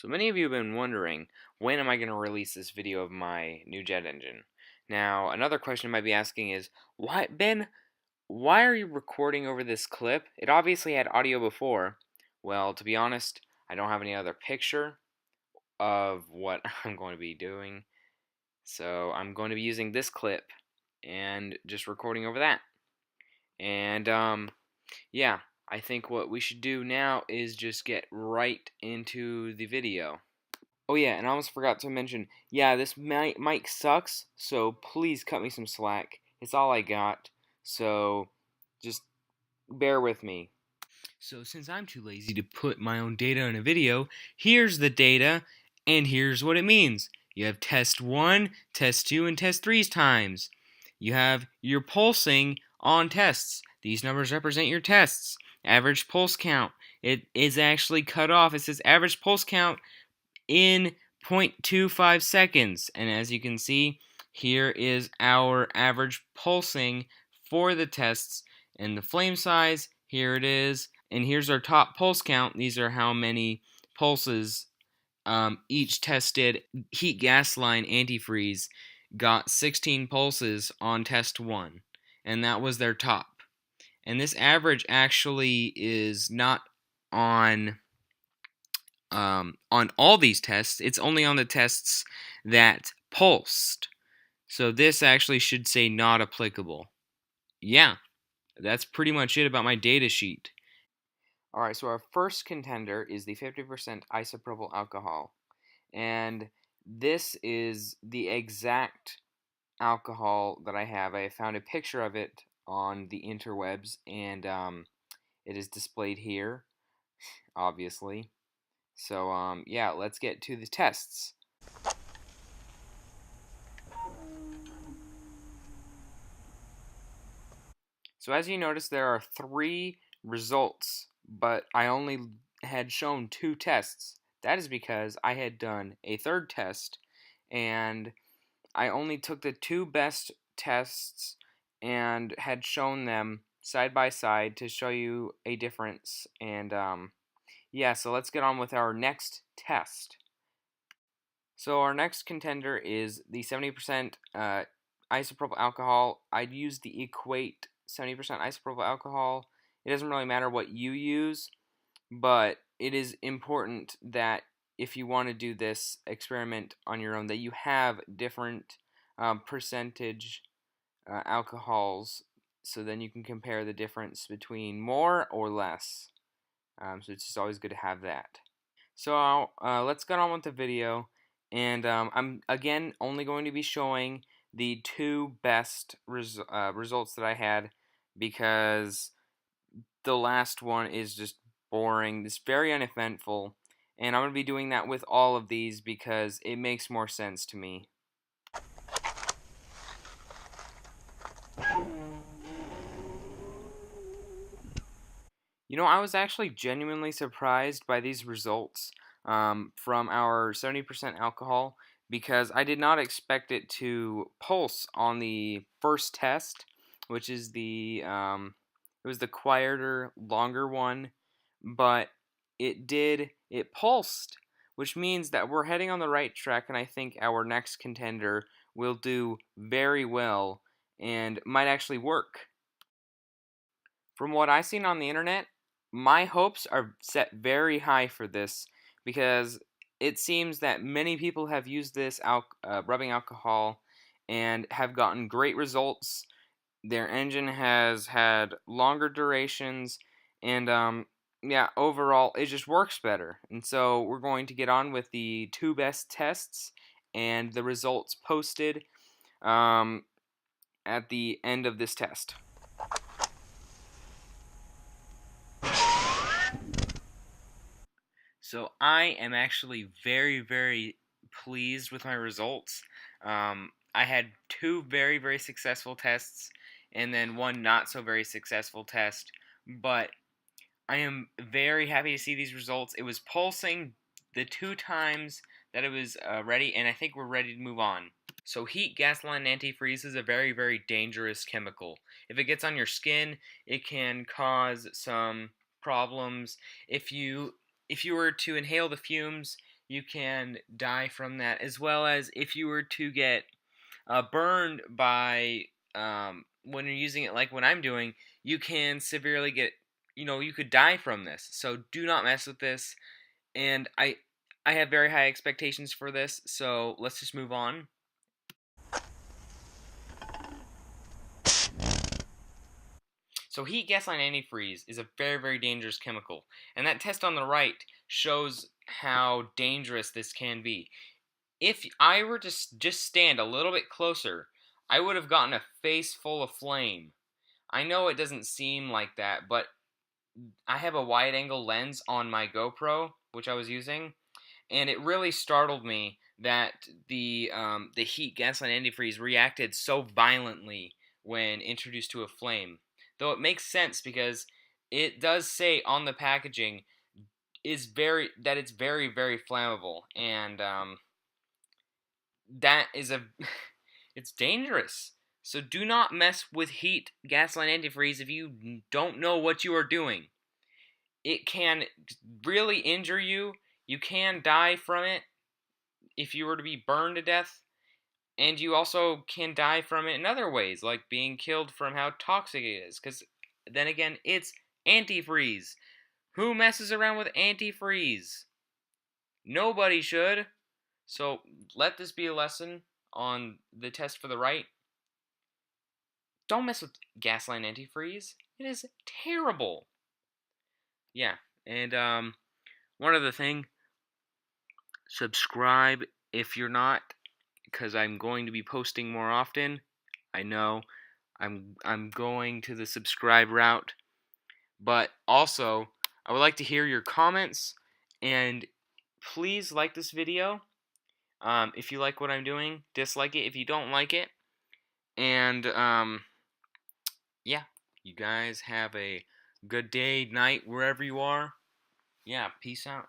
So many of you have been wondering, when am I going to release this video of my new jet engine? Now, another question you might be asking is, why, Ben, why are you recording over this clip? It obviously had audio before. Well, to be honest, I don't have any other picture of what I'm going to be doing, so I'm going to be using this clip and just recording over that. And, yeah, I think what we should do now is just get right into the video. Oh yeah, and I almost forgot to mention, yeah, this mic sucks, so please cut me some slack. It's all I got, so just bear with me. So since I'm too lazy to put my own data in a video, here's the data, and here's what it means. You have test 1, test 2, and test 3's times. You have your pulsing on tests. These numbers represent your tests. Average pulse count. It is actually cut off. It says average pulse count in 0.25 seconds. And as you can see, here is our average pulsing for the tests. And the flame size, here it is. And here's our top pulse count. These are how many pulses each tested heat gas line antifreeze got 16 pulses on test 1. And that was their top. And this average actually is not on all these tests. It's only on the tests that pulsed. So this actually should say not applicable. Yeah, that's pretty much it about my data sheet. Alright, so our first contender is the 50% isopropyl alcohol. And this is the exact alcohol that I have. I found a picture of it on the interwebs, and it is displayed here, obviously. So, yeah, let's get to the tests. So as you notice, there are 3 results, but I only had shown 2 tests. That is because I had done a third test, and I only took the 2 best tests and had shown them side by side to show you a difference. And yeah, so let's get on with our next test. So our next contender is the 70% isopropyl alcohol. I'd use the Equate 70% isopropyl alcohol. It doesn't really matter what you use, but it is important that if you want to do this experiment on your own, that you have different percentage alcohols, so then you can compare the difference between more or less. So it's just always good to have that. So let's get on with the video, and I'm again only going to be showing the 2 best results that I had, because the last one is just boring. It's very uneventful, and I'm going to be doing that with all of these because it makes more sense to me. You know, I was actually genuinely surprised by these results from our 70% alcohol, because I did not expect it to pulse on the first test, which is it was the quieter, longer one, but it pulsed, which means that we're heading on the right track, and I think our next contender will do very well and might actually work. From what I've seen on the internet, my hopes are set very high for this, because it seems that many people have used this rubbing alcohol and have gotten great results. Their engine has had longer durations, and yeah, overall it just works better. And so we're going to get on with the 2 best tests and the results posted at the end of this test. So I am actually very, very pleased with my results. I had 2 very, very successful tests, and then 1 not so very successful test, but I am very happy to see these results. It was pulsing the 2 times that it was ready, and I think we're ready to move on. So heat gasoline antifreeze is a very, very dangerous chemical. If it gets on your skin, it can cause some problems. If you were to inhale the fumes, you can die from that, as well as if you were to get burned by when you're using it like what I'm doing, you can severely get, you could die from this. So do not mess with this. And I have very high expectations for this, so let's just move on. So heat gasoline antifreeze is a very, very dangerous chemical. And that test on the right shows how dangerous this can be. If I were to just stand a little bit closer, I would have gotten a face full of flame. I know it doesn't seem like that, but I have a wide angle lens on my GoPro, which I was using, and it really startled me that the heat gasoline antifreeze reacted so violently when introduced to a flame. Though it makes sense because it does say on the packaging that it's very, very flammable, and that is a it's dangerous. So do not mess with heat gasoline antifreeze if you don't know what you are doing. It can really injure you. You can die from it if you were to be burned to death. And you also can die from it in other ways, like being killed from how toxic it is. Because then again, it's antifreeze. Who messes around with antifreeze? Nobody should. So let this be a lesson on the test for the right. Don't mess with gasoline antifreeze. It is terrible. Yeah, and one other thing, subscribe if you're not, because I'm going to be posting more often. I know I'm going to the subscribe route, but also I would like to hear your comments, and please like this video. If you like what I'm doing, dislike it if you don't like it, and yeah, you guys have a good day, night, wherever you are. Yeah, peace out.